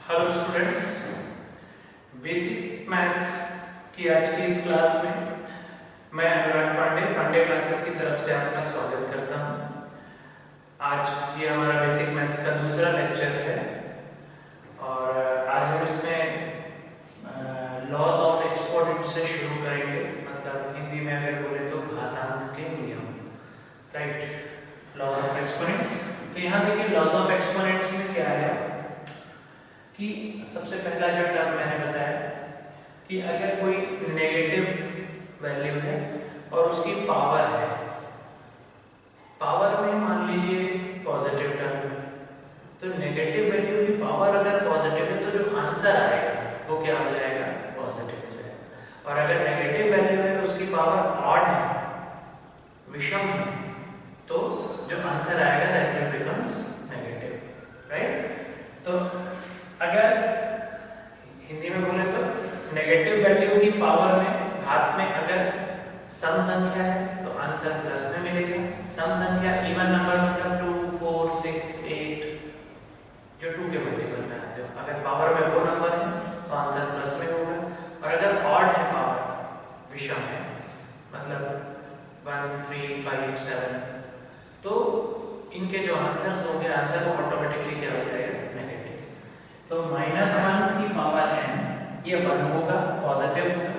Hello students, basic maths की आज की इस क्लास में मैं अनुराग पांडे क्लासेस की तरफ से आपका स्वागत करता हूं। आज ये हमारा बेसिक मैथ्स का दूसरा लेक्चर है और आज हम इसमें लॉज ऑफ एक्सपोनेंट से शुरू करेंगे। मतलब हिंदी में अगर बोले तो घातांक के नियम, राइट? Laws of exponents. तो यहाँ देखिए लॉज ऑफ एक्सपोनेंट्स में क्या है कि सबसे पहला जो टर्म मैंने बताया कि अगर कोई नेगेटिव वैल्यू है और उसकी पावर है, पावर में मान लीजिए पॉजिटिव टर्म है, तो नेगेटिव वैल्यू की पावर अगर पॉजिटिव है तो जो आंसर आएगा वो क्या हो जाएगा? पॉजिटिव हो जाएगा। और अगर नेगेटिव वैल्यू है उसकी पावर ऑड है, विषम है, तो जो आंसर आएगा that will becomes negative, right? तो अगर हिंदी में बोले तो नेगेटिव वैल्यू की पावर में घात में अगर सम संख्या है तो आंसर प्लस में मिलेगा। सम संख्या इवन नंबर मतलब 2, 4, 6, 8 जो 2 के मल्टीपल में आते हो, अगर पावर में वो नंबर है तो आंसर प्लस में होगा। और अगर ऑड है, पावर विषम है, मतलब 1, 3, 5, 7, तो इनके जो आंसर्स होंगे, आंसर वो ऑटोमेटिकली क्या हो जाएगा? नेगेटिव। तो -1 की पावर n ये 1 होगा, पॉजिटिव होगा।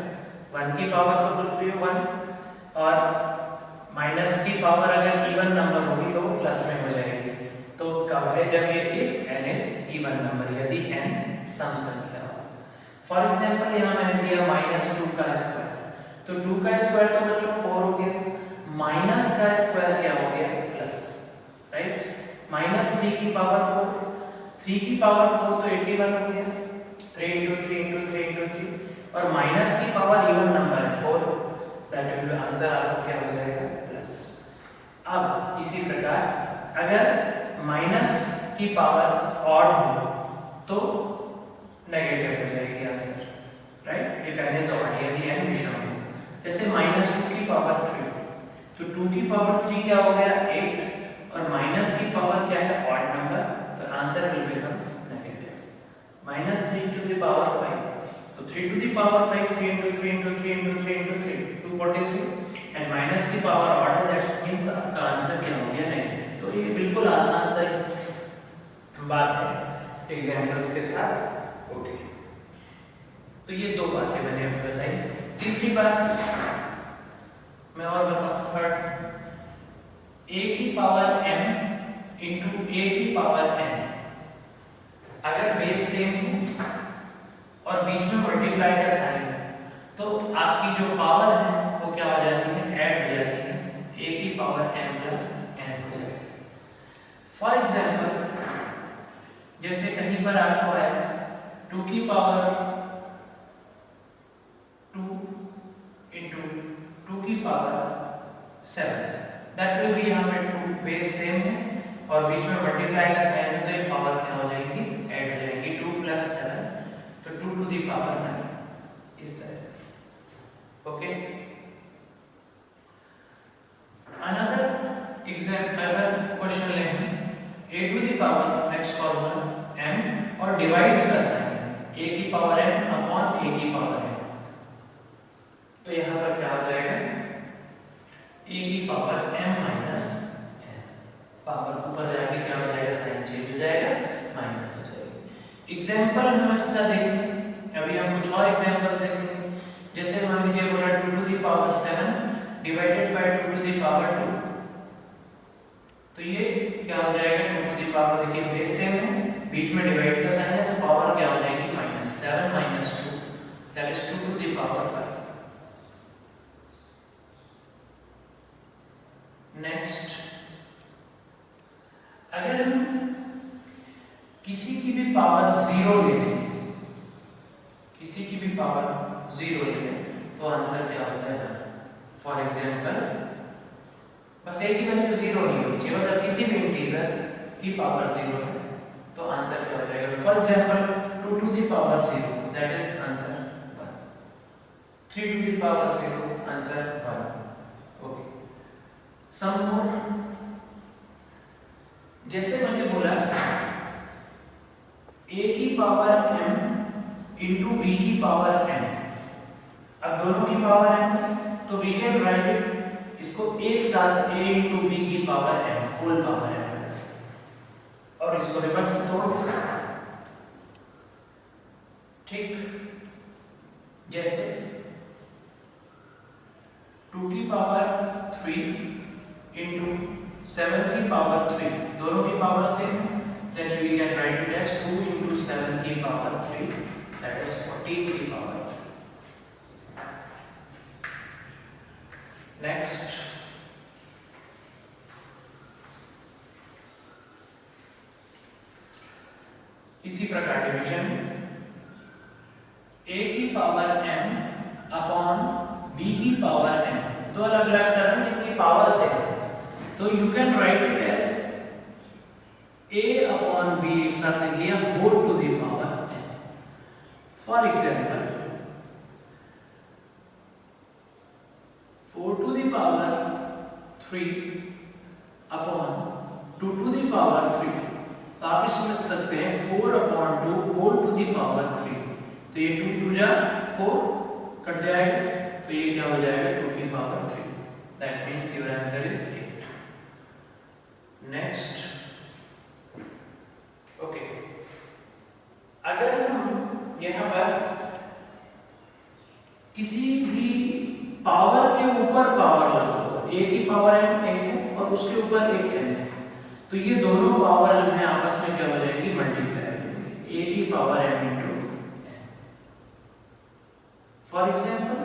1 की पावर तो कुछ भी 1, और माइनस की पावर अगर इवन नंबर होगी तो प्लस में हो जाएगी। तो कब है? जब ये if n is even number, यदि n सम संख्या हो। फॉर एग्जांपल यहाँ मैंने दिया -2 का स्क्वायर, तो 2 का स्क्वायर तो बच्चों 4 हो गया, माइनस का स्क्वायर क्या हो गया? Plus, right? -3 की पावर 4, 3 की पावर 4 तो 81 हो गया, 3 × 3 × 3 × 3, और माइनस की पावर इवन नंबर है 4, दैट विल आंसर आपका क्या हो जाएगा? प्लस। अब इसी प्रकार अगर माइनस की पावर ऑड हो तो नेगेटिव हो जाएगी answer, right? If n is odd, यदि n विषम हो। जैसे -2 की पावर 3, तो 2 की पावर 3 क्या हो गया? 8, और माइनस की पावर क्या है? ऑड नंबर, तो answer will becomes negative. -3 to the power 5, तो 3 to the power 5, 3 × 3 × 3 × 3 × 3, 243, and minus की पावर ऑड है, दैट्स मींस आपका आंसर क्या हो गया? नेगेटिव। तो ये बिल्कुल आसान सा बात है, एग्जांपल्स के साथ। ओके, तो ये दो बातें मैंने अभी बताई। तीसरी बात मैं और बताऊं, थर्ड, a की पावर m × a की पावर n अगर बेस सेम हो और बीच में मल्टीप्लाई का साइन है तो आपकी जो पावर है वो क्या हो जाती है? ऐड हो जाती है, a की पावर m + n हो जाती है। फॉर एग्जांपल जैसे कहीं पर आपको है 2 की पावर 2 × 2 की पावर 7, दैट विल बी, यहाँ पे 2 बेस सेम है और बीच में मल्टीप्लाई का साइन है, तो ये पावर क्या हो जाएगी? ऐड हो जाएगी। 2 + 7, तो 2 to the power 9, इस तरह। ओके, अनदर एग्जांपल, अगर क्वेश्चन ले हम a to the power, next formula m, और डिवाइड का साइन है, a की पावर m अपॉन a की पावर m, तो यहाँ पर क्या हो जाएगा? a की पावर m - n, पावर ऊपर जाके क्या हो जाएगा? साइन चेंज हो जाएगा, माइनस हो जाएगी। एग्जांपल हम इसका देखें, अभी हम कुछ और एग्जांपल देखेंगे। जैसे मान लीजिए बोला 2 to the power 7 divided by 2 to the power 2, तो ये क्या हो जाएगा? 2 to the power, देखिए बेस सेम है, बीच में डिवाइड का साइन है, तो पावर क्या हो जाएगी? -7 - 2, that is 2 to the power 5। Next, अगर हम किसी की भी पावर 0 ले लें, किसी की भी पावर 0 ले लें, तो आंसर क्या होता है? फॉर एग्जांपल बस एक ही वैल्यू 0 नहीं होनी चाहिए, मतलब किसी भी इंटीजर की पावर 0 है तो आंसर क्या हो जाएगा? For example 2 to the power 0, that is answer 1, 3 to the power 0, answer 1। Okay, some more, जैसे मैंने बोला a की पावर m इंटू b की पावर n। अब दोनों की पावर m, तो वी कैन राइट इट इसको एक साथ a इंटू b की power m whole power m, और इसको रिवर्स में तोड़ सकते हैं। ठीक, जैसे 2 की पावर 3 इंटू 7 की पावर 3, दोनों की power same, then we can write it as 2 into 7 की पावर 3, that is 14 की पावर 3। Next, इसी प्रकार डिवीजन a की पावर m अपॉन b की पावर m, दो अलग अलग टर्म जिनकी पावर सेम, तो you can write it as a upon b एक साथ लिख लिया whole to the power n। For example 4 to the power 3 upon 2 to the power 3, तो आप इसमें लिख सकते हैं 4 upon 2 whole to the power 3, तो ये 2 2 जा 4 कट जाएगा, तो ये क्या हो जाएगा 2 की power 3। That means your answer is 8। Next, okay, अगर हम यहां पर किसी भी पावर के ऊपर पावर लगाओ, a की पावर m एक है और उसके ऊपर एक n है, तो ये दोनों पावर जो है आपस में क्या हो जाएगी, मल्टीप्लाई हो जाएगी, a की power m into n। For example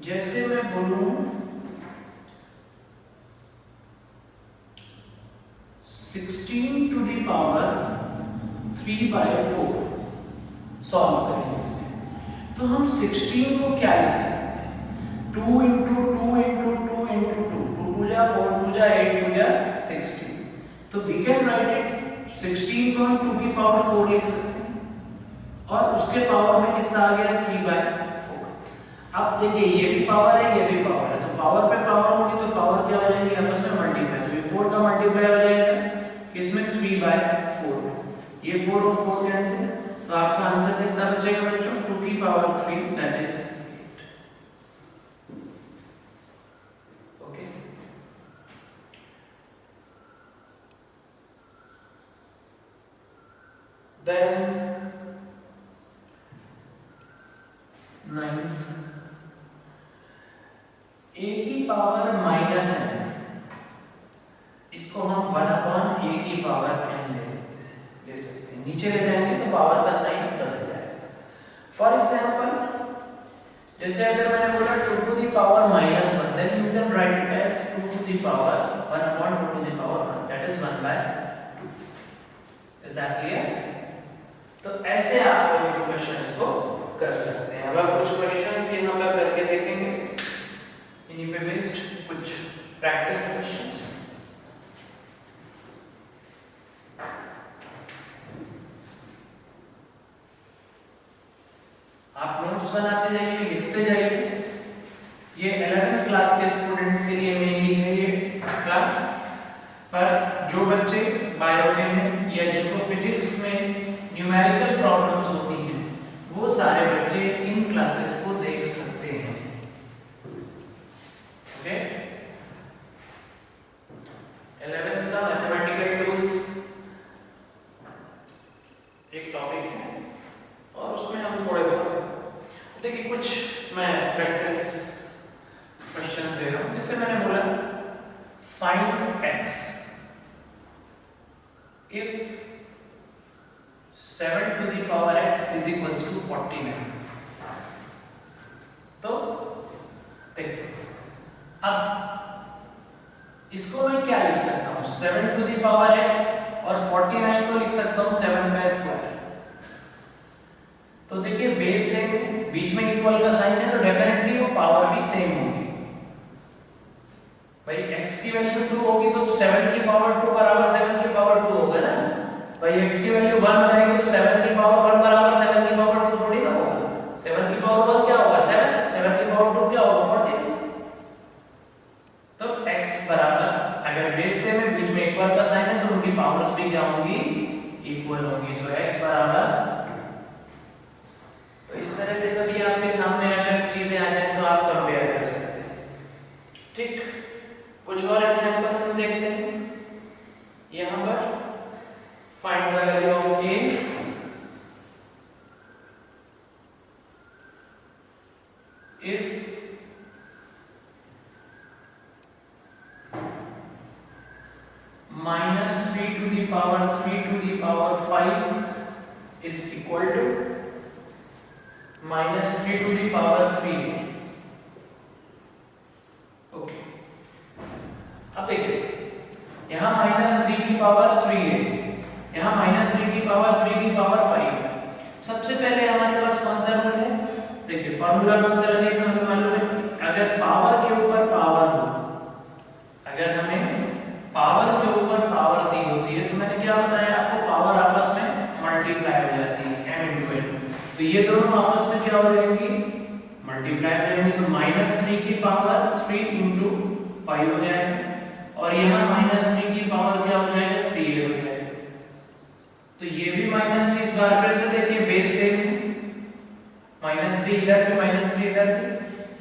जैसे मैं बोलूं 16 टू द पावर 3/4 सॉल्व करेंगे इसे, तो हम 16 को क्या लिख सकते हैं, 2 इंटू 2 इंटू 2 इंटू 2, 2 2 जा 4 2 जा 8 2 जा 16, तो वी कैन राइट इट 16 को हम 2 की पावर 4 लिख सकते हैं, और उसके पावर में कितना आ गया 3/4। अब देखिए ये भी पावर है, ये भी पावर है, तो पावर पे पावर होगी तो पावर क्या हो जाएगी, आपस में मल्टीप्लाई, तो ये 4 का मल्टीप्लाई हो जाएगा इसमें 3/4, ये 4 और 4 कैंसिल, तो आपका आंसर कितना बचेगा बच्चों, 2 की power 3, that is 8। Okay, then 9th, a की पावर माइनस n, इसको हम 1 अपॉन a की पावर n ले सकते हैं, नीचे ले जाएंगे तो पावर का साइन बदल जाएगा। फॉर एग्जांपल जैसे अगर मैंने बोला 2 to the power -1, then you can write it as 2 to the power 1 upon 2 to the power 1, that is 1/2। Is that clear? तो ऐसे आप लोग क्वेश्चंस को कर सकते हैं। अब आप कुछ क्वेश्चंस यहां पर करके देखेंगे, इन्हीं पे बेस्ड कुछ प्रैक्टिस क्वेश्चंस। आप नोट्स बनाते जाइए, लिखते जाइए। ये 11th क्लास के स्टूडेंट्स के लिए मेनली है ये क्लास, पर जो बच्चे बायो के हैं या जिनको फिजिक्स में न्यूमेरिकल प्रॉब्लम्स होती हैं, वो सारे बच्चे इन क्लासेस को देख सकते हैं। ओके, 11th का मैथमेटिकल टूल्स एक टॉपिक है, और उसमें हम थोड़े बहुत देखिए कुछ मैं प्रैक्टिस क्वेश्चंस दे रहा हूं। जैसे मैंने बोला find x if 7 to the power x is equals to 49। तो देखिए अब इसको मैं क्या लिख सकता हूं, 7 to the power x, और 49 को लिख सकता हूं 7 का स्क्वायर। तो देखिए बेस से बीच में इक्वल का साइन है, तो डेफिनेटली वो पावर भी सेम होगी। भाई x की वैल्यू 2 होगी तो 7 की पावर 2 बराबर 7 की पावर 2 होगा ना। भाई x की वैल्यू 1 हो जाएगी तो 7 की पावर 1 बराबर 7 की पावर 2 थोड़ी ना होगा। 7 की पावर 1 क्या होगा 7, 7 की पावर 2 क्या होगा 14। तो x बराबर, अगर बेस से में बीच में इक्वल का साइन है तो उनकी पावर्स भी क्या होंगी इक्वल होंगी। सो x बराबर 2। तो इस तरह से कभी आपके सामने अगर चीजें आ जाए तो आप कंपेयर कर सकते हैं। ठीक, कुछ और एग्जांपल्स हम देखते हैं। यहाँ पर find the value of a if minus 3 to the power 3 to the power 5 is equal to minus 3 to the power 3। Okay, अब देखिए यहाँ माइनस 3 की पावर 3 है, यहाँ माइनस 3 की पावर 3 की पावर 5 है। सबसे पहले हमारे पास कौन सा रूल है? देखिए फॉर्मूला कौन सा रहेगा हमें मालूम है, अगर पावर के ऊपर पावर हो, अगर हमें पावर के ऊपर पावर दी होती है तो मैंने क्या बताया आपको, पावर आपस में मल्टीप्लाई हो जाती है m into n। तो ये दोनों आपस में क्या हो जाएंगी, मल्टीप्लाई हो जाएंगी। तो माइनस 3 की पावर 3 into 5 हो जाएगा और यहाँ माइनस 3 की पावर क्या हो जाएगा, 3 हो जाएगा। तो ये भी माइनस 3 इस बार फिर से देखिए बेस से माइनस 3 इधर पे माइनस 3 इधर पे,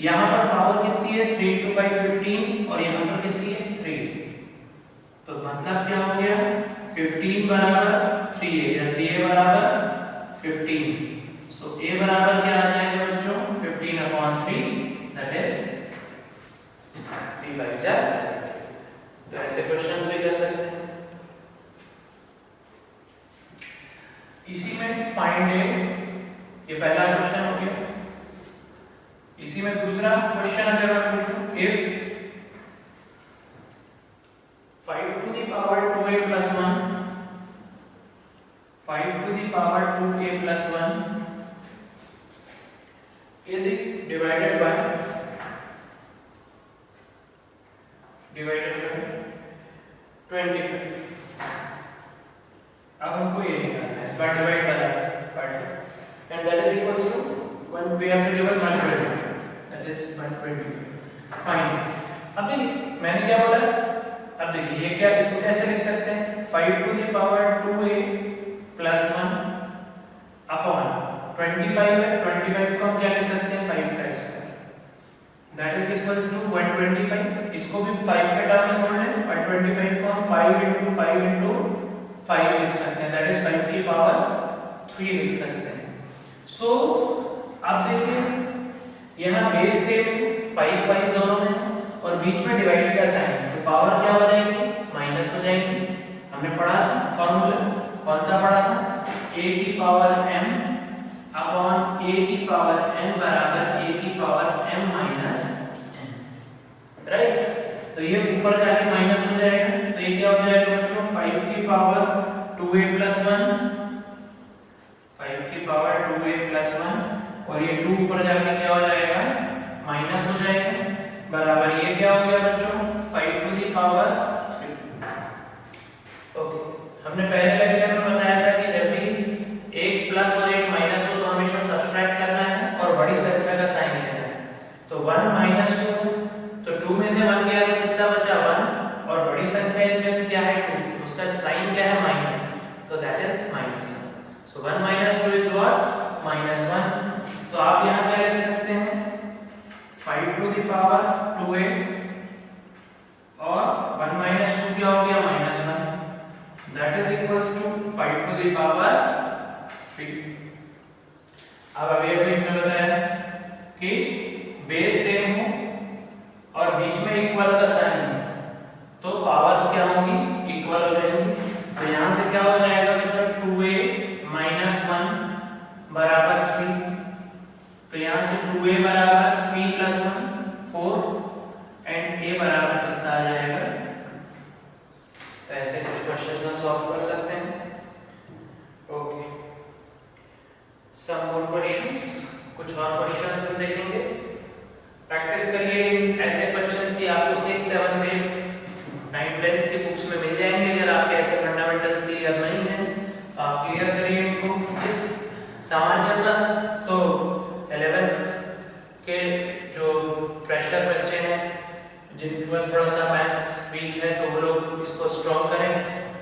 यहाँ पर पावर कितनी है 3 into 5 15 और यहाँ पर कितनी है 3। तो मतलब क्या हो गया 15 बराबर 3 है, या 3a बराबर 15। सो a बराबर क्या आ जाएगा बच्चों 15/3 दैट इज 3/5 जा। तो ऐसे क्वेश्चंस भी कर सकते हैं। इसी में फाइंड ए, ये पहला क्वेश्चन हो गया। इसी में दूसरा क्वेश्चन अगर मैं पूछूं, if 5 to the power 2a plus 1 5 to the power 2a plus 1 is it divided by 25। अब हमको ये निकालना है, इस बार डिवाइड वाला part, and that is equals to when we have to divide 125, that is 125। Fine. अब देखिए मैंने क्या बोला, अब देखिए ये क्या, इसको कैसे लिख सकते हैं, 5 to the power 2a plus 1 upon 25 है, 25 को हम क्या लिख सकते हैं 5 का square, that is equals to 125। इसको भी 5 के टर्म में तोड़ लें, 125 को हम 5 into 5 into 5 लिख सकते हैं, दैट इज 5 की पावर 3 लिख सकते हैं। सो अब देखिए यहाँ बेस से 5 5 दोनों में और बीच में डिवाइड का साइन, तो पावर क्या हो जाएगी माइनस हो जाएगी। हमने पढ़ा था फॉर्मूला, कौन सा पढ़ा था, a की पावर m अपॉन a की पावर n बराबर a की power m minus n, right. तो ये ऊपर जाके माइनस हो जाएगा, तो ये क्या हो जाएगा बच्चों 5 की पावर 2a plus 1, 5 की पावर 2a plus 1 और ये 2 ऊपर जाके क्या हो जाएगा माइनस हो जाएगा, बराबर ये क्या हो गया बच्चों 5 to the power 3। ओके, हमने पहले लेक्चर में बताया था कि जब भी एक प्लस और एक माइनस हो तो हमेशा सब्ट्रैक्ट करना है और बड़ी संख्या का साइन लेना है। तो 1 minus 2, तो 2 में से 1 गया तो कितना बचा 1, और बड़ी संख्या इनमें से क्या है 2, तो उसका साइन क्या है माइनस, तो that is -1। So 1 minus 2 is what -1। तो आप यहाँ क्या लिख सकते हैं 5 to the power 2a और 1 minus 2 क्या हो गया -1, that is equals to 5 to the power 3। अब अभी हमने बताया कि बेस सेम हो और बीच में इक्वल का साइन हो तो पावर्स क्या होंगी इक्वल हो जाएंगी। तो यहाँ से क्या हो जाएगा बच्चों 2a minus 1 बराबर 3, तो यहाँ से 2a बराबर 3 plus 1 4 एंड a बराबर कितना आ जाएगा। तो ऐसे कुछ क्वेश्चंस हम सॉल्व कर सकते हैं। ओके, सम मोर क्वेश्चंस, कुछ और क्वेश्चंस हम देखेंगे। प्रैक्टिस करिए ऐसे क्वेश्चंस की आपको 6th 7th 8th 9th 10th की बुक्स में मिल जाएंगे। अगर आपके ऐसे फंडामेंटल्स क्लियर नहीं है तो आप क्लियर करिए इनको। इस सामान्यतः तो 11th के जो फ्रेशर बच्चे हैं जिनका थोड़ा सा मैथ्स वीक है तो वो लोग इसको स्ट्रॉन्ग करें।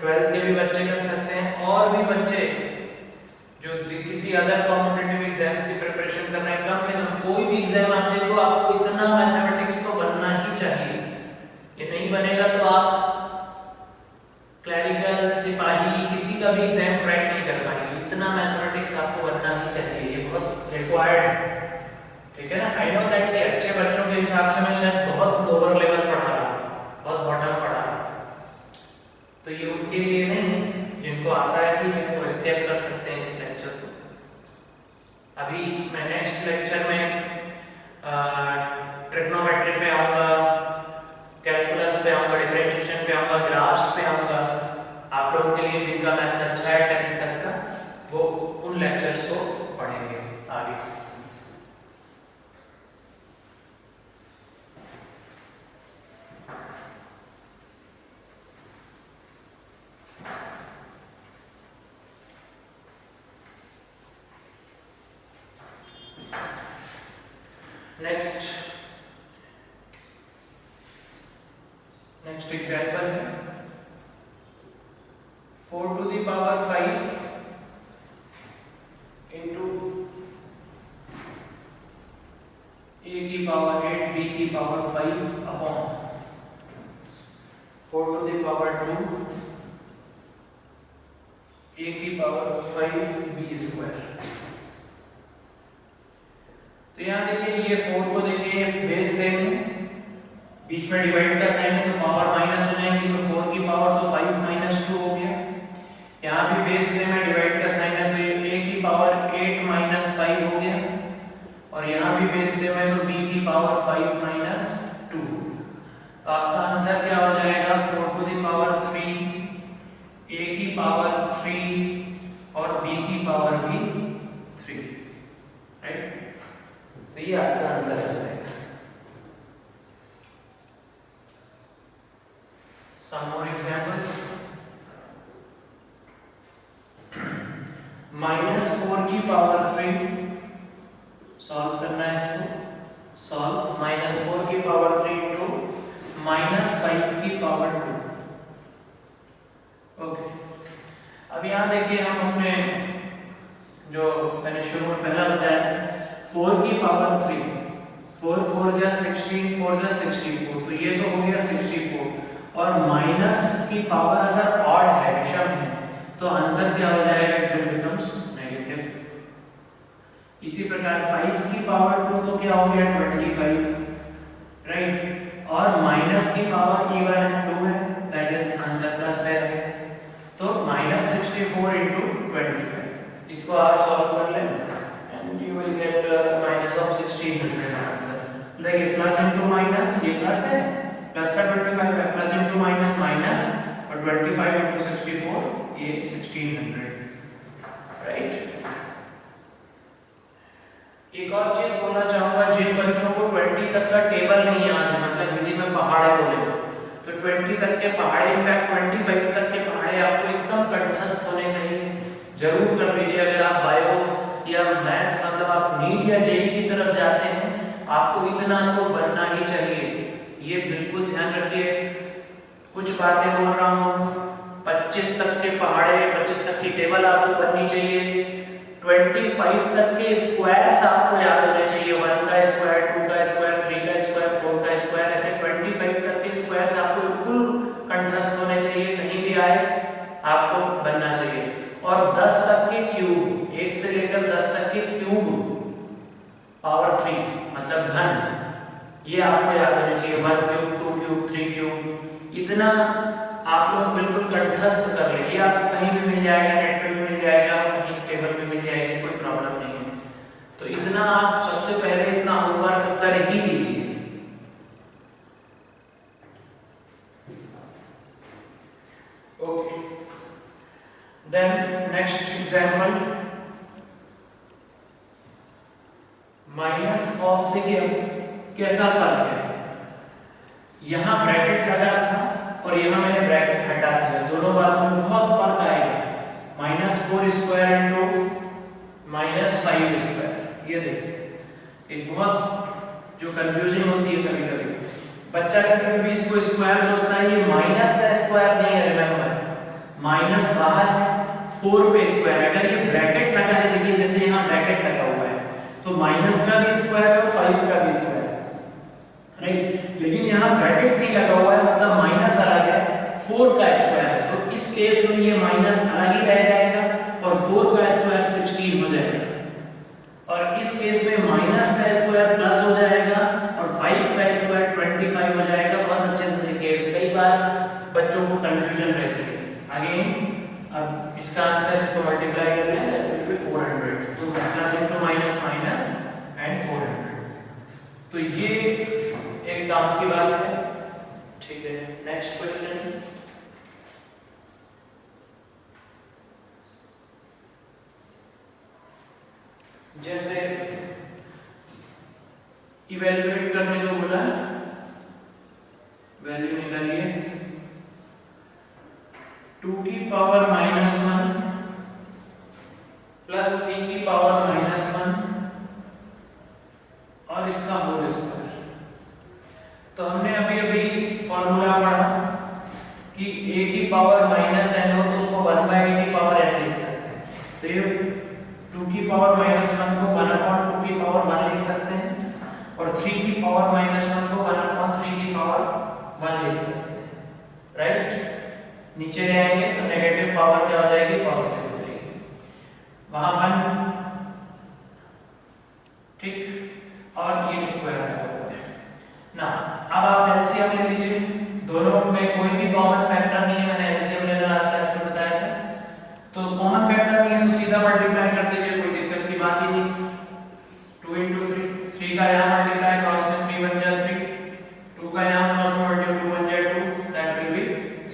12th के भी बच्चे कर सकते हैं, और भी बच्चे जो किसी अदर कॉम्पिटिटिव एग्जाम्स की प्रिपरेशन कर रहे हैं, कम से कम कोई भी एग्जाम आप देखो, आपको इतना मैथमेटिक्स तो बनना ही चाहिए। ये नहीं बनेगा तो आप क्लरिकल, सिपाही, किसी का भी एग्जाम क्रैक नहीं कर पाएंगे। इतना मैथमेटिक्स आपको बनना ही चाहिए, ये बहुत रिक्वायर्ड है, ठीक है ना। आई नो दैट कि अच्छे बच्चों के हिसाब से मैं शायद बहुत लोअर लेवल पढ़ा रहा हूँ, बहुत बॉटम पढ़ा रहा हूँ, तो ये उनके लिए नहीं जिनको आता है कि वो स्केप कर सकते हैं इस लेक्चर को। अभी मैं नेक्स्ट लेक्चर में ट्रिग्नोमेट्री पे आऊँगा, कैलकुलस पे आऊँगा, डिफरेंशिएशन पे आऊँगा, ग्राफ्स पे आऊँगा। आप लोगों के लिए जिनका मैथ्स अच्छा है 10th तक का, वो उन लेक्चर्स को पढ़ेंगे आगे से। नेक्स्ट एग्जांपल है 4 to the power 5 into a की पावर 8 b की power 5 upon 4 to the power 2 a की पावर 5 b स्क्वायर। तो यहाँ देखिए ये 4 को देखिए बेस सेम है, बीच में डिवाइड का साइन है तो पावर माइनस हो जाएगी, तो 4 की पावर तो 5 माइनस 2 हो गया। यहाँ भी बेस सेम है, डिवाइड का साइन है तो ये a की पावर 8 माइनस 5 हो गया, और यहाँ भी बेस सेम है तो b की पावर 5 माइनस 2। तो आपका आंसर क्या हो जाएगा 4 to the power 3, a की पावर 3 और b की पावर भी 3, राइट। तो ये आपका आंसर हो जाएगा। Some more examples. -4 की पावर 3 सॉल्व करना है इसको, सॉल्व -4 की पावर 3 into -5 की पावर 2। ओके, अब यहाँ देखिए हम अपने जो मैंने शुरू में पहला बताया 4 की पावर 3, 4 4 जा 16, 4 जा 64, तो ये तो हो गया 64, और माइनस की पावर अगर ऑड है, विषम है, तो आंसर क्या हो जाएगा, इट विल बिकम्स नेगेटिव। इसी प्रकार 5 की पावर 2 तो क्या हो गया 25, राइट, और माइनस की पावर इवन है 2 है, दैट इज आंसर प्लस है, तो -64 into 25। इसको आप सॉल्व कर लें and you will get minus of 1600 answer. देखिए प्लस इंटू माइनस, ये प्लस है, प्लस का 25 है, प्लस इंटू माइनस माइनस, और 25 इंटू 64 ये 1600, राइट। एक और चीज बोलना चाहूंगा, जिन बच्चों को 20 तक का टेबल नहीं याद है, मतलब हिंदी में पहाड़े बोले तो 20 तक के पहाड़े, इनफैक्ट 25 तक के पहाड़े आपको एकदम कंठस्थ होने चाहिए, जरूर कर लीजिए। अगर आप बायो या मैथ्स, मतलब आप नीट या जेईई की तरफ जाते हैं, आपको इतना तो बनना ही चाहिए, ये बिल्कुल ध्यान रखिए। कुछ बातें बोल रहा हूँ, 25 तक के पहाड़े, 25 तक की टेबल आपको बननी चाहिए, 25 तक के स्क्वायर्स आपको याद होने चाहिए, 1 का स्क्वायर, 2 का स्क्वायर, 3 का स्क्वायर, 4 का स्क्वायर, ऐसे 25 तक के स्क्वायर्स आपको बिल्कुल कंठस्थ होने चाहिए, कहीं भी आए आपको बनना चाहिए। और 10 तक के क्यूब, 1 से लेकर 10 तक के क्यूब पावर 3 मतलब घन, ये आपको याद होने चाहिए, 1 क्यूब, 2 क्यूब, 3 क्यूब, इतना आप लोग बिल्कुल कंठस्थ कर ले। ये आपको कहीं भी मिल जाएगा, नेट पे भी मिल जाएगा, कहीं टेबल पे मिल जाएगी, कोई प्रॉब्लम नहीं है। तो इतना आप सबसे पहले इतना होमवर्क कर ही लीजिए। Okay, then next example, minus of, देखिए कैसा फर्क है, यहां ब्रैकेट लगा था और यहाँ मैंने ब्रैकेट हटा दिया, दोनों बातों में बहुत फर्क आएगा। -4 स्क्वायर इंटू -5 स्क्वायर, ये देखिए एक बहुत जो कंफ्यूजिंग होती है कभी कभी, बच्चा कभी कभी इसको स्क्वायर सोचता है, ये माइनस का स्क्वायर नहीं है, रिमेंबर माइनस बाहर है 4 पे स्क्वायर, अगर ये ब्रैकेट लगा है, देखिए जैसे यहाँ ब्रैकेट लगा हुआ है तो माइनस का भी स्क्वायर और 5 का भी स्क्वायर, राइट। लेकिन यहाँ ब्रैकेट नहीं लगा हुआ है, मतलब माइनस अलग है, 4 का स्क्वायर है, तो इस केस में ये माइनस अलग ही रह जाएगा और 4 का स्क्वायर 16 हो जाएगा, और इस केस में माइनस का स्क्वायर प्लस हो जाएगा और 5 का स्क्वायर 25 हो जाएगा। बहुत अच्छे से देखिए, कई बार बच्चों को कंफ्यूजन रहती है। अगेन अब इसका आंसर इसको मल्टीप्लाई कर रहे हैं, दैट विल बी 400, तो plus into minus minus and 400, तो ये एक काम की बात है, ठीक है। नेक्स्ट क्वेश्चन, जैसे इवैल्यूएट करने को बोला, वैल्यू निकालिए 2 की पावर -1 प्लस 3 की पावर -1 और इसका होल स्क्वायर। तो हमने अभी अभी फॉर्मूला पढ़ा कि a की पावर -n हो तो उसको 1/a की पावर n लिख सकते हैं, तो ये 2 की पावर -1 को 1/2 की पावर 1 लिख सकते हैं और 3 की पावर -1 को 1/3 की पावर 1 लिख सकते हैं, राइट। नीचे ले आएंगे तो नेगेटिव पावर क्या हो जाएगी, पॉजिटिव हो जाएगी, वहां 1, ठीक, और ये स्क्वायर आया हुआ है ना। अब आप एलसीएम ले लीजिए, दोनों में कोई भी कॉमन फैक्टर नहीं है, मैंने एलसीएम लेना लास्ट क्लास में बताया था, तो कॉमन फैक्टर नहीं है तो सीधा मल्टीप्लाई कर दीजिए, कोई दिक्कत की बात ही नहीं। 2 into 3, 3 का यहाँ मल्टीप्लाई, क्रॉस में 3 बन जाए 3, 2 का यहाँ क्रॉस में मल्टीप्लाई 2 बन जाए 2, दैट विल बी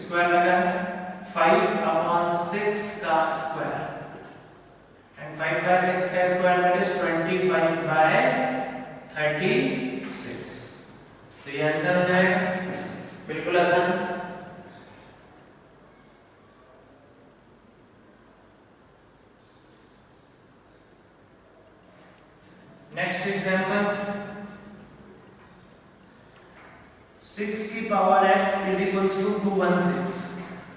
स्क्वायर लगा है 5/6 का स्क्वायर, एंड 5/6 का स्क्वायर दैट इज 25/36, तो ये आंसर हो जाएगा, बिल्कुल आसान। नेक्स्ट एग्जांपल, 6 की power x is equals to 216।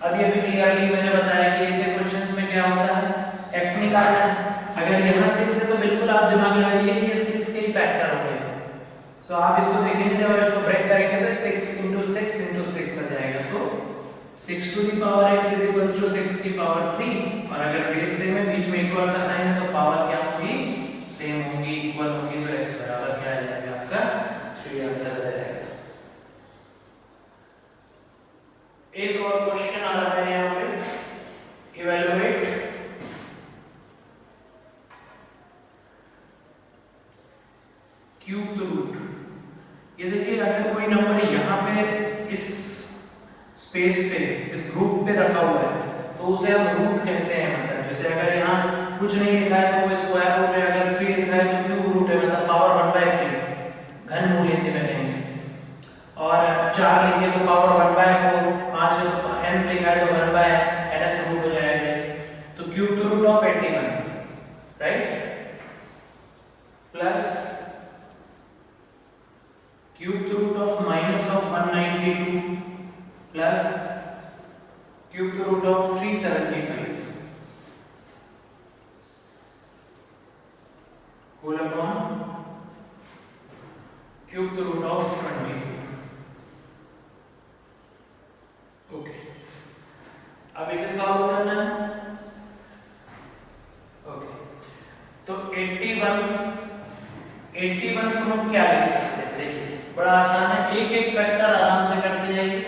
अभी क्लियरली मैंने बताया कि ऐसे क्वेश्चंस में क्या होता है, x निकालना है। अगर यहाँ 6 है तो बिल्कुल आप दिमाग लगाइए कि ये 6 के ही फैक्टर हो गए, तो आप इसको देखेंगे जब इसको ब्रेक करेंगे तो 6 into 6 into 6 आ जाएगा, तो 6 to the power x is equals to 6 की पावर 3, और अगर बेस सेम है, बीच में इक्वल का साइन है, तो पावर क्या होगी, सेम होगी, इक्वल होगी, तो x बराबर क्या आ जाएगा आपका 3 आंसर आ जाएगा। एक और क्वेश्चन आ रहा है यहाँ पे, इवैल्यूएट क्यूब रूट। ये देखिए, अगर कोई नंबर यहाँ पे इस स्पेस पे, इस ग्रुप पे रखा हुआ है तो उसे हम रूट कहते हैं, मतलब जैसे अगर यहाँ कुछ नहीं लिखा है तो वो स्क्वायर रूट है, अगर 3 लिखा है तो क्यूब रूट है, मतलब पावर 1/3 घन मूल हिंदी में कहेंगे, और 4 लिखे तो पावर 1/4, 5 n लिखा है तो 1/nth रूट हो जाएगा, तो cube root of 81, right, plus cube root of minus of 192 plus cube root of 375 whole upon cube root of 24। Okay, अब इसे सॉल्व करना है। ओके, तो 81 को हम क्या लिख सकते हैं, देखिए बड़ा आसान है, एक एक फैक्टर आराम से करते जाइए।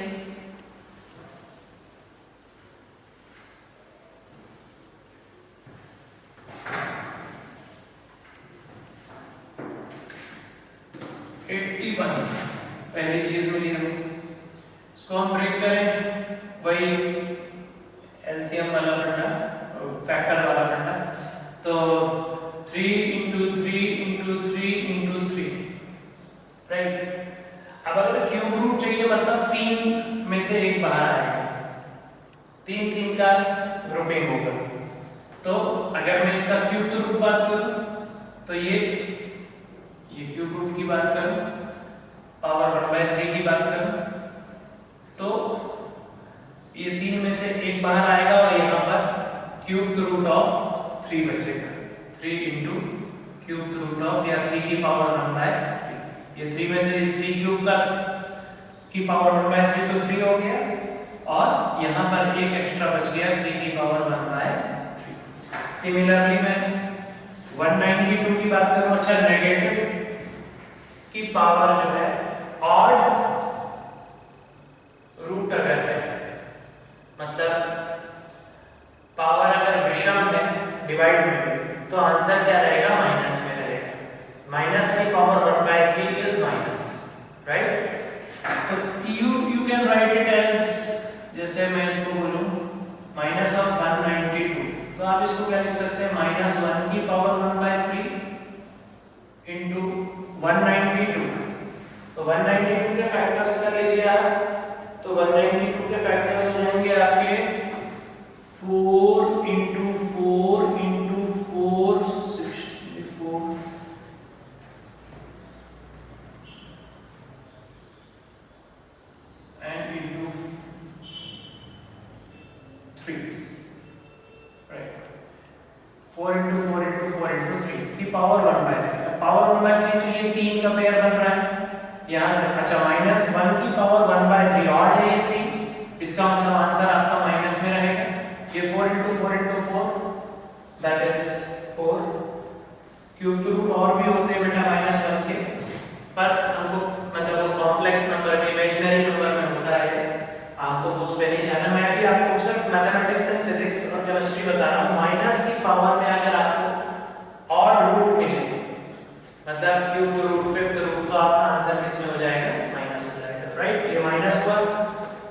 पहली चीज मिली हमें, इसको हम ब्रेक करें, वही एलसीएम वाला फंडा, फैक्टर वाला फंडा, तो 3 into 3 into 3 into 3, राइट। अब अगर क्यूब रूट चाहिए मतलब 3 में से एक बाहर आएगा, 3 का ग्रुपिंग होगा, तो अगर मैं इसका क्यूब रूट बात करूं तो ये क्यूब रूट की बात करूं, पावर 1/3 की बात करूं, तो ये 3 में से एक बाहर आएगा और यहाँ पर क्यूब रूट ऑफ 3 बचेगा। 3 इंटू क्यूब रूट ऑफ या 3 की पावर 1/3। ये 3 में से 3 क्यूब का की पावर 1/3 तो 3 हो गया और यहाँ पर एक एक्स्ट्रा बच गया 3 की पावर 1/3। सिमिलरली मैं 192 की बात करूँ, अच्छा नेगेटिव की पावर जो है ऑड रूट अगर है, मतलब पावर अगर विषम है डिवाइड में, तो आंसर क्या रहेगा? माइनस में रहेगा। माइनस की पावर 1/3 इज माइनस, राइट? तो you can write it as, जैसे मैं इसको बोलूं माइनस ऑफ 192, तो आप इसको क्या लिख सकते हैं? -1 की पावर 1/3 इंटू 192। तो 192 के फैक्टर्स कर लीजिए आप, तो 192 के फैक्टर्स हो जाएंगे आपके 4 into 4 into 4 64 and into 3, right? 4 into 4 into 4 into 3 की पावर 1/3। पावर 1/3 तो ये 3 का पेयर बन रहा है यहाँ से। अच्छा -1 की पावर 1/3 ऑड है ये 3, इसका मतलब आंसर आपका माइनस में रहेगा। ये 4 into 4 into 4 that is 4। Cube root और भी होते हैं बेटा -1 के, पर हमको मतलब कॉम्प्लेक्स नंबर में, इमेजिनरी नंबर में होता है, आपको उस पे नहीं जाना। मैं भी आपको सिर्फ मैथमेटिक्स एंड फिजिक्स और केमिस्ट्री बता रहा हूँ। माइनस की पावर में अगर आपको ऑड रूट मिले, मतलब क्यूब रूट, फिफ्थ रूट, तो आपका आंसर किसमें हो जाएगा? माइनस हो जाएगा, राइट? ये माइनस हुआ,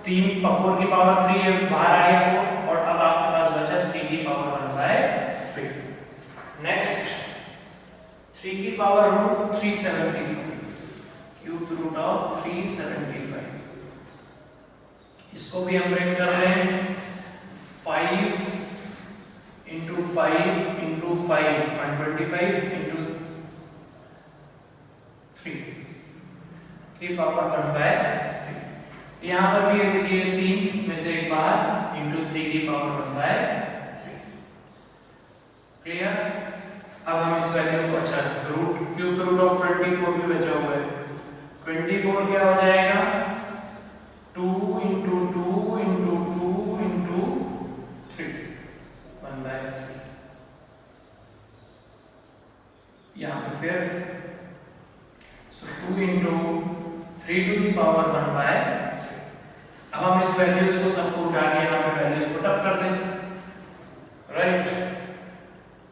4 की पावर 3 है, बाहर आ गया 4, और अब आपके पास बचा 3 की पावर 1/3। नेक्स्ट 3 की power root 375, cube root of 375। इसको भी हम ब्रेक कर रहे हैं 5 इंटू 5 इंटू 5 125 इंटू 3 की पावर 1/3। यहाँ पर भी देखिए 3 में से एक बाहर इंटू 3 की पावर 1/3। क्लियर? अब हम इस वैल्यू को, अच्छा रूट क्यूब रूट ऑफ 24 भी बचा हुआ है। 24 क्या हो जाएगा? 2 इंटू 2 इंटू 2 इंटू 3 1/3। यहाँ पे फिर 2 इंटू 3 टू दी पावर 1/3। अब हम इस वैल्यूज को सबको उठा के यहाँ पे वैल्यूज पुट अप कर दें, राइट?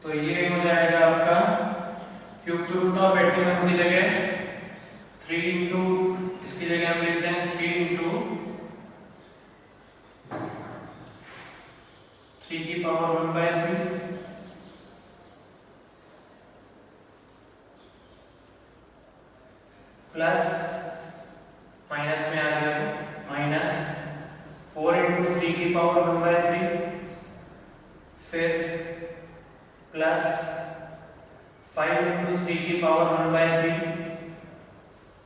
तो ये हो जाएगा आपका क्यूब रूट ऑफ 81 की जगह 3 इंटू, इसकी जगह हम लिखते हैं 3 इंटू 3 की पावर 1/3 प्लस माइनस में आ गया माइनस 4 इंटू 3 की पावर 1/3, फिर प्लस 5 इंटू 3 की पावर 1/3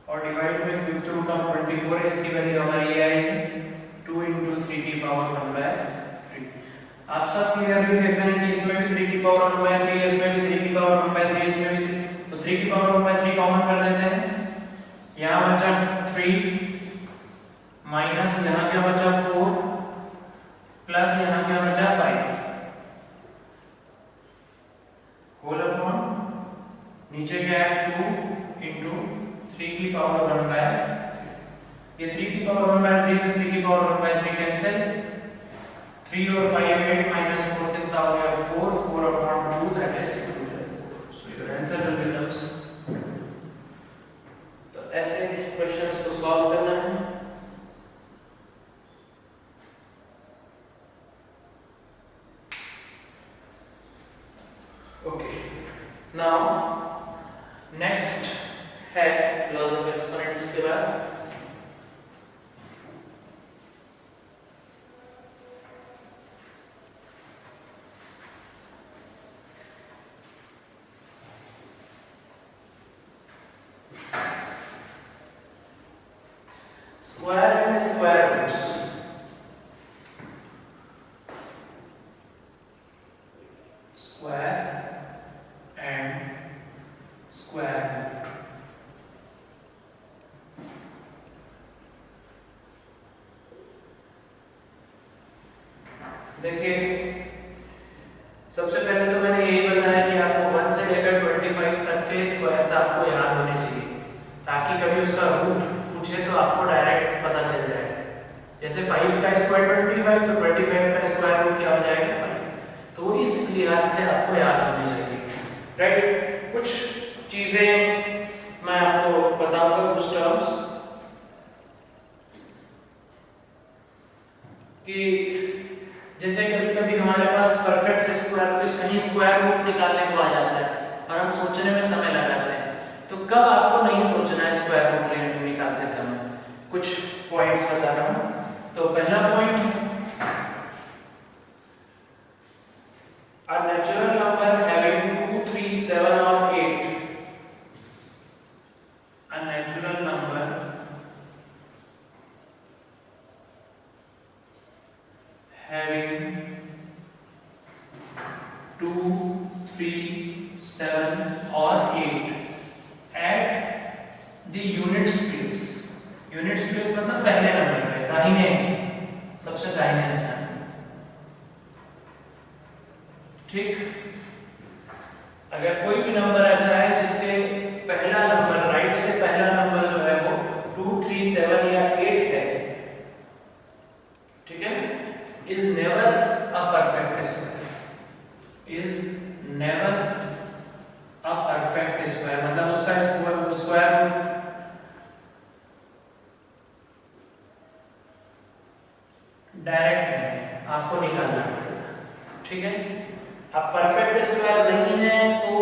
और डिवाइड में क्यूब रूट ऑफ 24 है, इसकी वैल्यू हमारी ये आएगी 2 इंटू 3 की पावर 1/3। आप सब क्लियरली देख रहे हैं कि इसमें भी 3 की पावर 1/3, इसमें भी 3 की पावर 1/3, इसमें भी 3, तो 3 की पावर 1/3 कॉमन कर देते हैं। यहाँ बचा 3 माइनस यहाँ क्या बचा 4 प्लस यहाँ क्या बचा 5 होल अपॉन नीचे क्या है 2 इंटू 3 की पावर 1/3। ये 3 की पावर 1/3 से 3 की पावर 1/3 कैंसिल, 3 और 5 8 माइनस 4 कितना हो गया 4, 4 upon 2 that is 2। So your answer will becomes, तो ऐसे क्वेश्चंस को सॉल्व करना है। ओके, नाउ नेक्स्ट है लॉज ऑफ एक्सपोनेंट्स के बाद square and square roots. Square and square root. देखिए सबसे पहले तो मैंने यही बताया कि आपको 1 से लेकर 25 तक के स्क्वायर्स आपको याद होने चाहिए, ताकि कभी उसका रूट पूछे तो आपको डायरेक्ट पता चल जाए। जैसे 5 का स्क्वायर 25, तो 25 का स्क्वायर रूट क्या हो जाएगा 5। तो इस लिहाज से आपको याद होनी चाहिए, राइट। कुछ चीजें मैं आपको बताऊंगा, कुछ टर्म्स कि जैसे कभी कभी हमारे पास परफेक्ट स्क्वायर, कहीं स्क्वायर रूट निकालने को आ जाता है और हम सोचने में समय लगाते हैं, तो कब आपको नहीं सोचना है स्क्वायर रूट निकालते समय। कुछ पॉइंट्स बता रहा हूं। तो पहला point, a natural number having 2, 3, 7 or 8, a natural number having 2, 3, 7 or 8 at the unit space। Unit space मतलब पहले नंबर पे, दाहिने, सबसे दाहिने स्थान, ठीक। अगर कोई भी नंबर ऐसा है जिसके पहला नंबर, राइट से पहला नंबर जो है वो 2, 3, 7 या 8 है, ठीक है, is never a perfect square, is never a perfect square, मतलब उसका स्क्वायर डायरेक्ट नहीं, आपको निकालना पड़ेगा, ठीक है। अब परफेक्ट स्क्वायर नहीं है तो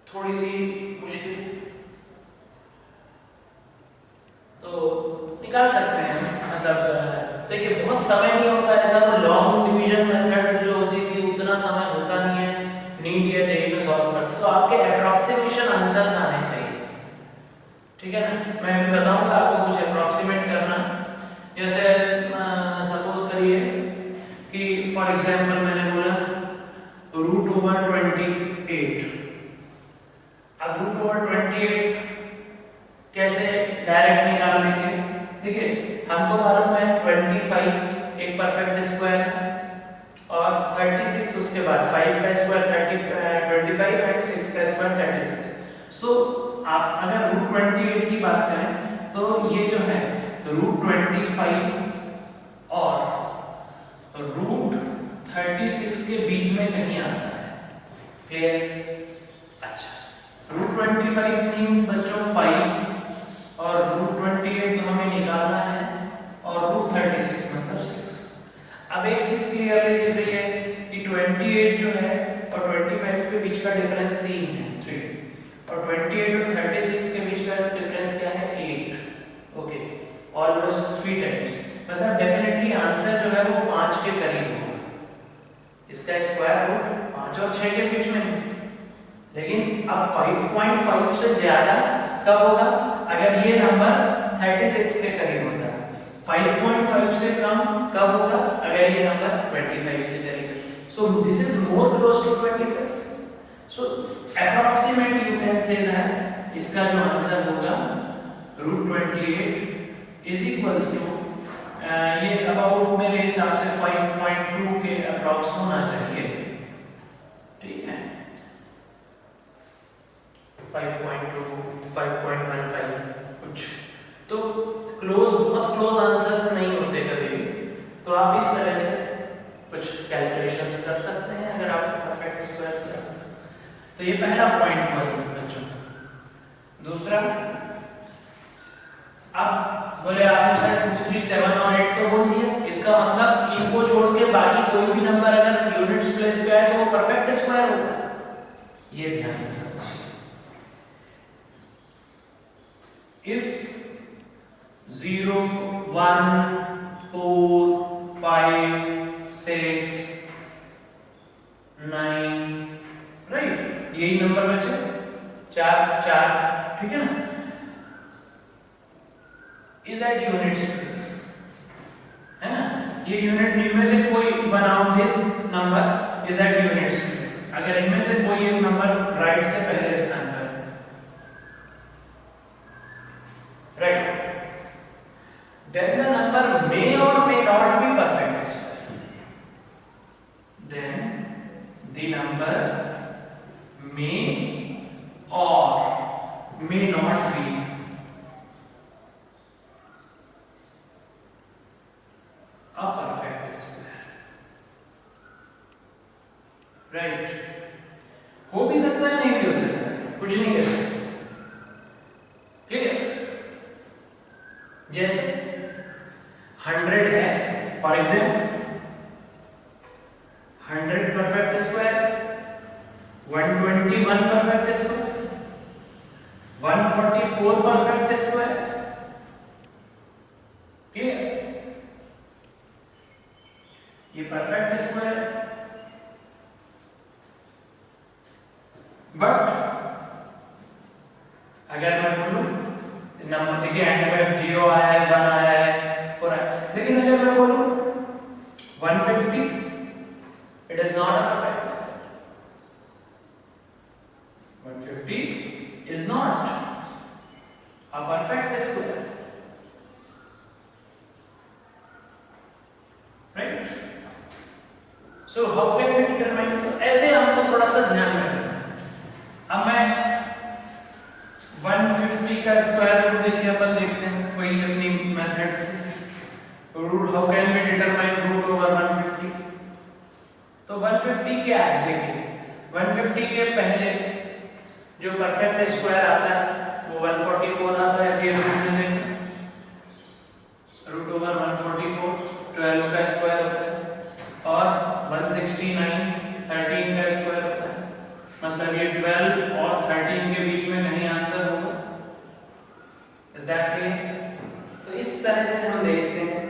थोड़ी सी मुश्किल, तो निकाल सकते हैं। मतलब देखिए बहुत समय नहीं होता ऐसा, वो लॉन्ग डिवीजन मेथड जो होती थी उतना समय होता नहीं है नीट या जेईई में सॉल्व करते, तो आपके अप्रॉक्सीमेशन आंसर्स आने चाहिए, ठीक है ना। मैं अभी बताऊंगा आपको कुछ अप्रॉक्सीमेट करना। जैसे सपोज करिए कि फॉर एग्जांपल मैंने बोला √28। अब √28 कैसे डायरेक्ट निकाल लेंगे। देखिए हमको मालूम है 25 एक परफेक्ट स्क्वायर है और 36 उसके बाद 5 का स्क्वायर 25 एंड 6 का स्क्वायर 36। सो आप अगर √28 की बात करें तो ये जो है √25 और √36 के बीच में कहीं आता है, क्लियर। अच्छा √25 मींस बच्चों 5 और √28 तो हमें निकालना है और √36 मतलब 6। अब एक चीज क्लियरली दिख रही है कि 28 जो है और 25 के बीच का डिफरेंस 3 है, 3, और 28 और 36 के बीच का डिफरेंस क्या है 8। ओके, ऑलमोस्ट 3 टाइम्स, मतलब डेफिनेटली आंसर जो है वो 5 के करीब होगा। इसका स्क्वायर रूट 5 और 6 के बीच में है, लेकिन अब 5.5 से ज्यादा कब होगा, अगर ये नंबर 36 के करीब होता है। 5.5 से कम कब होगा, अगर ये नंबर 25 के करीब। So this is more close to 25। So approximately you can say that इसका जो आंसर होगा √28 इज इक्वल्स टू ये अबाउट मेरे हिसाब से 5.2 के अप्रॉक्स होना चाहिए, ठीक है। 5.2, 5.15 कुछ तो क्लोज, बहुत क्लोज आंसर्स नहीं होते कभी भी, तो आप इस तरह से कुछ कैलकुलेशंस कर सकते हैं अगर आप परफेक्ट स्क्वायर्स लेते हैं। तो ये पहला पॉइंट हुआ बच्चों। दूसरा, अब बोले आपने शायद 2, 3, 7 और 8 तो बोल दिया, इसका मतलब इनको छोड़ के बाकी कोई भी नंबर अगर यूनिट्स प्लेस पे आए तो वो परफेक्ट स्क्वायर होगा, ये ध्यान से समझिए। इफ 0, 1, 4, 5, 6, 9, राइट, यही नंबर बचे 4, 4, ठीक है ना, इज एट यूनिट स्पेस, है ना। ये यूनिट इनमें से कोई one of this number is at units place, अगर इनमें से कोई एक नंबर राइट से पहले स्थान पर right, then the number may or may not be perfect square. Then the number may or may not be a perfect square. Right? हो भी सकता है, नहीं भी हो सकता है, कुछ नहीं कर सकते। क्लियर? जैसे 100 है, for example 100 perfect square, 121 perfect square, 144 perfect square. Clear? ये परफेक्ट स्क्वायर, बट अगर मैं बोलूं नंबर देखिए एंड में 0 आया है, 1 आया है, 4 आया है, लेकिन अगर मैं बोलूं 150, it is not a perfect square. 150 is not a perfect square, right? So how can we determine? तो ऐसे हमको थोड़ा सा ध्यान रखना। अब मैं 150 का स्क्वायर रूट देखिए, अपन देखते हैं वही अपनी मेथड से, root how can we determine root over 150? तो 150 क्या है देखिए, 150 के पहले जो परफेक्ट स्क्वायर आता है वो 144 आता है, फिर रूट में देखें रूट ओवर 144 12 का स्क्वायर होता है, और 169 13 का स्क्वायर होता है, मतलब ये 12 और 13 के बीच में कहीं आंसर होगा। Is that clear? तो इस तरह से हम देखते हैं,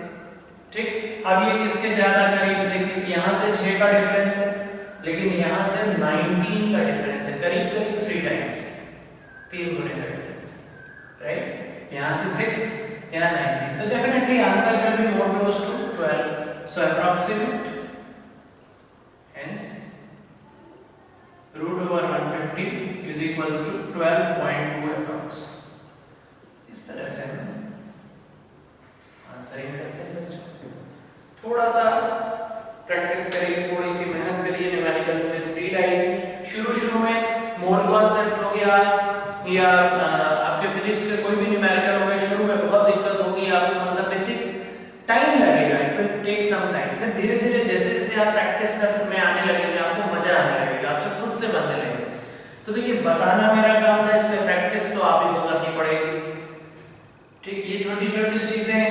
ठीक। अब ये किसके ज्यादा करीब, देखिए यहाँ से 6 का डिफरेंस है, लेकिन यहाँ से 19 का डिफरेंस है, करीब करीब 3 टाइम्स, 3 गुने का डिफरेंस, राइट? यहाँ से 6, यहाँ 19, तो definitely answer will be more close to 12, so approximate, hence root over 150 is equals to 12.2 approx। इस तरह से हम आंसरिंग करते हैं बच्चों। थोड़ा सा प्रैक्टिस करिए, थोड़ी सी मेहनत करिए, न्यूमेरिकल्स में स्पीड आएगी। शुरू में मोल कॉन्सेप्ट हो गया या आपके फिजिक्स के कोई भी न्यूमेरिकल हो गए, शुरू में बहुत दिक्कत होगी आपको, मतलब बेसिक टाइम लगेगा, it will take some time. फिर धीरे धीरे जैसे जैसे आप प्रैक्टिस में आने लगेंगे, आपको मजा आने लगेगा, आपसे खुद से बनने लगेगा। तो देखिए बताना मेरा काम था, इसमें प्रैक्टिस तो आप ही को करनी पड़ेगी, ठीक। ये छोटी छोटी चीजें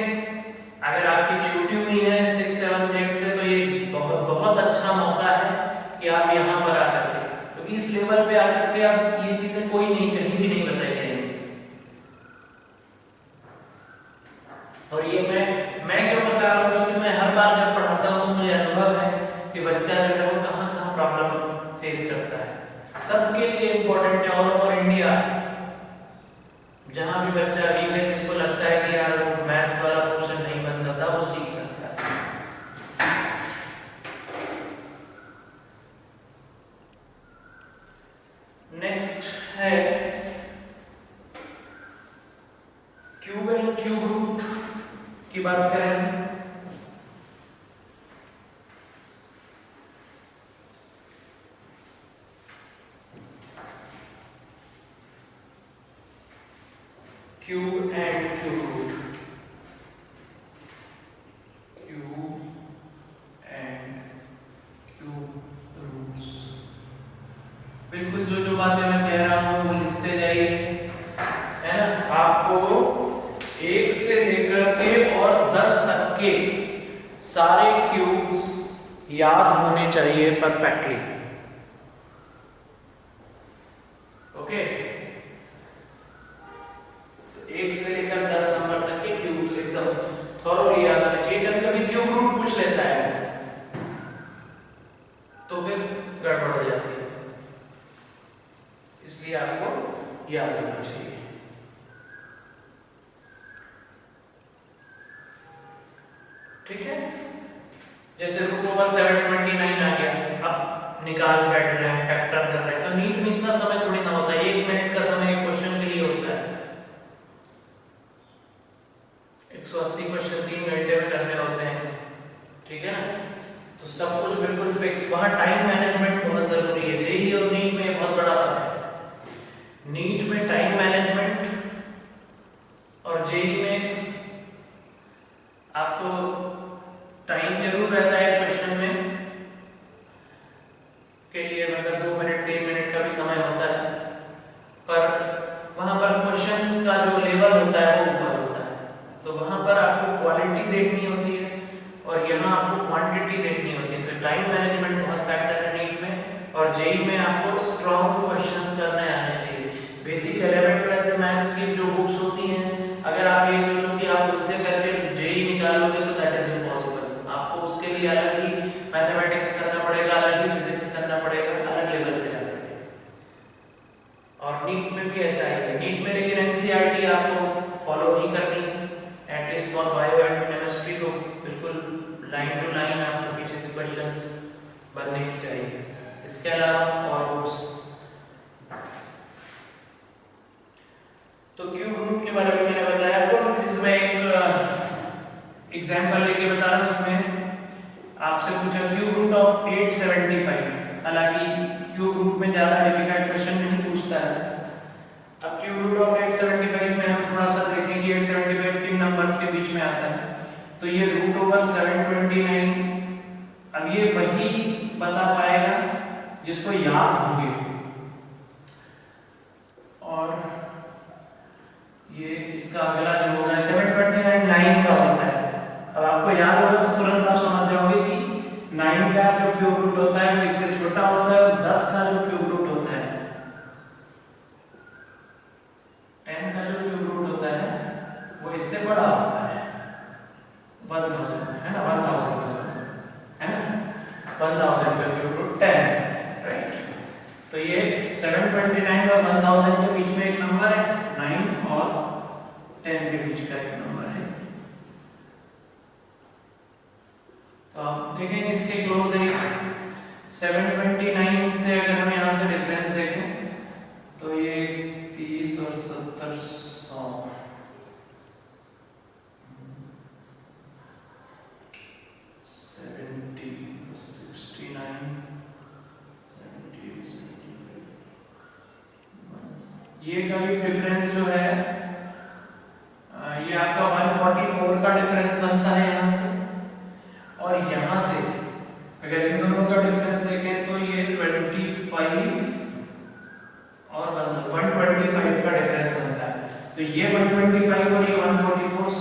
अगर आपकी छूटी हुई है 6, 7, 8 से, तो ये बहुत अच्छा मौका है कि आप यहाँ पर आकर के, क्योंकि इस लेवल पे आकर के अब ये चीजें कोई नहीं, कहीं भी नहीं बताई जाएंगी। और ये मैं क्यों बता रहा हूँ, क्योंकि मैं हर बार जब पढ़ाता हूँ मुझे अनुभव है कि बच्चा जो है वो कहाँ प्रॉब्लम फेस करता है। सबके लिए इम्पोर्टेंट है, ऑल ओवर इंडिया, जहाँ भी बच्चा वीक है, जिसको लगता है कि यार वो मैथ्स वाला पोर्शन नहीं बनता था, वो सीख सकता है। नेक्स्ट है क्यूब एंड क्यूब रूट की बात करें। Cube and cube root, cube and cube roots, बिल्कुल जो बातें मैं कह रहा हूं वो लिखते जाइए, है ना। आपको 1 से लेकर के और 10 तक के सारे क्यूब्स याद होने चाहिए परफेक्टली, ओके। तो 1 से लेकर 10 नंबर तक के क्यूब्स एकदम थॉरोली याद होने चाहिए। कभी कभी क्यूब रूट पूछ लेता है तो फिर गड़बड़ हो जाती है, इसलिए आपको याद होना चाहिए। ठीक है, ओवर 729 आ गया, अब निकाल बैठ रहे हैं, फैक्टर कर रहे हैं, तो नीट में इतना समय थोड़ी ना होता है, 1 मिनट का समय एक क्वेश्चन के लिए होता है, 180 क्वेश्चन 3 घंटे में करने होते हैं, ठीक है ना। तो सब कुछ बिल्कुल फिक्स, वहां टाइम मैनेजमेंट बहुत जरूरी है। जेईई और नीट में बहुत बड़ा फर्क है, नीट में टाइम मैनेजमेंट और जेईई में आपको टाइम जरूर रहता है क्वेश्चन में के लिए, मतलब 2 मिनट 3 मिनट का भी समय होता है, पर वहां पर क्वेश्चंस का जो लेवल होता है वो ऊपर होता है, तो वहां पर आपको क्वालिटी देखनी होती है और यहाँ आपको क्वांटिटी देखनी होती है। तो टाइम मैनेजमेंट बहुत फैक्टर है नीट में, और जेईई में आपको स्ट्रॉन्ग क्वेश्चंस करने आने चाहिए। बेसिक 11th 12th मैथ्स की जो बुक्स होती हैं, अगर आप ये सोचो कि आप उनसे करके जेईई निकालोगे तो दैट इज इम्पॉसिबल, आपको उसके लिए अलग ही मैथमेटिक्स करना पड़ेगा, अलग ही फिजिक्स करना पड़ेगा, अलग लेवल पे जाना पड़ेगा। और नीट में भी ऐसा है, नीट में लेकिन एनसीईआरटी आपको फॉलो ही करनी है, at least for bio and chemistry तो बिल्कुल लाइन टू लाइन आपको पीछे के क्वेश्चंस बनने ही चाहिए। इसके अलावा और बुक्स, तो क्यूब रूट के बारे में मैंने बताया आपको, जिसमें एक एग्जांपल लेके बता रहा हूं, उसमें आपसे पूछा क्यूब रूट ऑफ 875, हालांकि क्यूब रूट में ज्यादा डिफिकल्ट क्वेश्चन नहीं पूछता है। अब क्यूब रूट ऑफ 875 में हम थोड़ा सा देखें कि 875 किन नंबर्स के बीच में आता है, तो ये रूट ओवर 729, अब ये वही बता पाएगा जिसको याद होंगे, और ये इसका अगला जो होगा 729 9 का होता है। अब आपको याद होगा तो तुरंत आप समझ जाओगे कि 9 का जो क्यूब रूट होता है वो इससे छोटा होता है, और 10 का जो क्यूब रूट होता है, 10 का जो क्यूब रूट होता है वो इससे बड़ा होता है, 1000 है ना, 1000 का सम है ना, 1000 का क्यूब रूट 10, राइट। तो ये 729 और 1000 के बीच में एक नंबर है, 9 और 10 के बीच का एक नंबर है। तो आप देखेंगे इसके क्लोज है 729 से, अगर हम यहाँ से डिफरेंस देखें तो ये 30 और 70 100, 70 69 70 75, ये का भी डिफरेंस जो है ये आपका 144 का डिफरेंस बनता है यहाँ से, और यहाँ से अगर इन दोनों का डिफरेंस देखें तो ये 25 और 125 का डिफरेंस बनता है। तो ये 125 और ये 144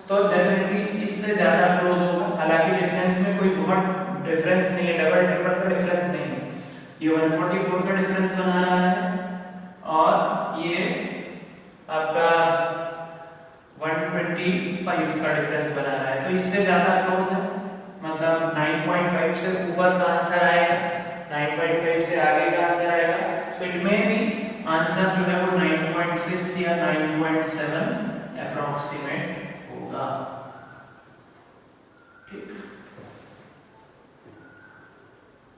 तो डेफिनेटली इससे ज्यादा क्लोज होगा, हालांकि डिफरेंस में कोई बहुत डिफरेंस नहीं है, डबल ट्रिपल का डिफरेंस नहीं है, ये 144 का डिफरेंस बना रहा है, और ये आपका 125 का डिफरेंस बना रहा है, तो इससे ज्यादा क्लोज है, मतलब 9.5 से ऊपर का आंसर आएगा, 9.5 से आगे का आंसर आएगा। So it may be answer जो है वो 9.6 या 9.7 अप्रोक्सीमेट होगा, ठीक,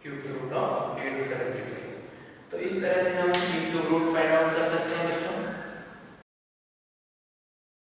क्यूब रूट ऑफ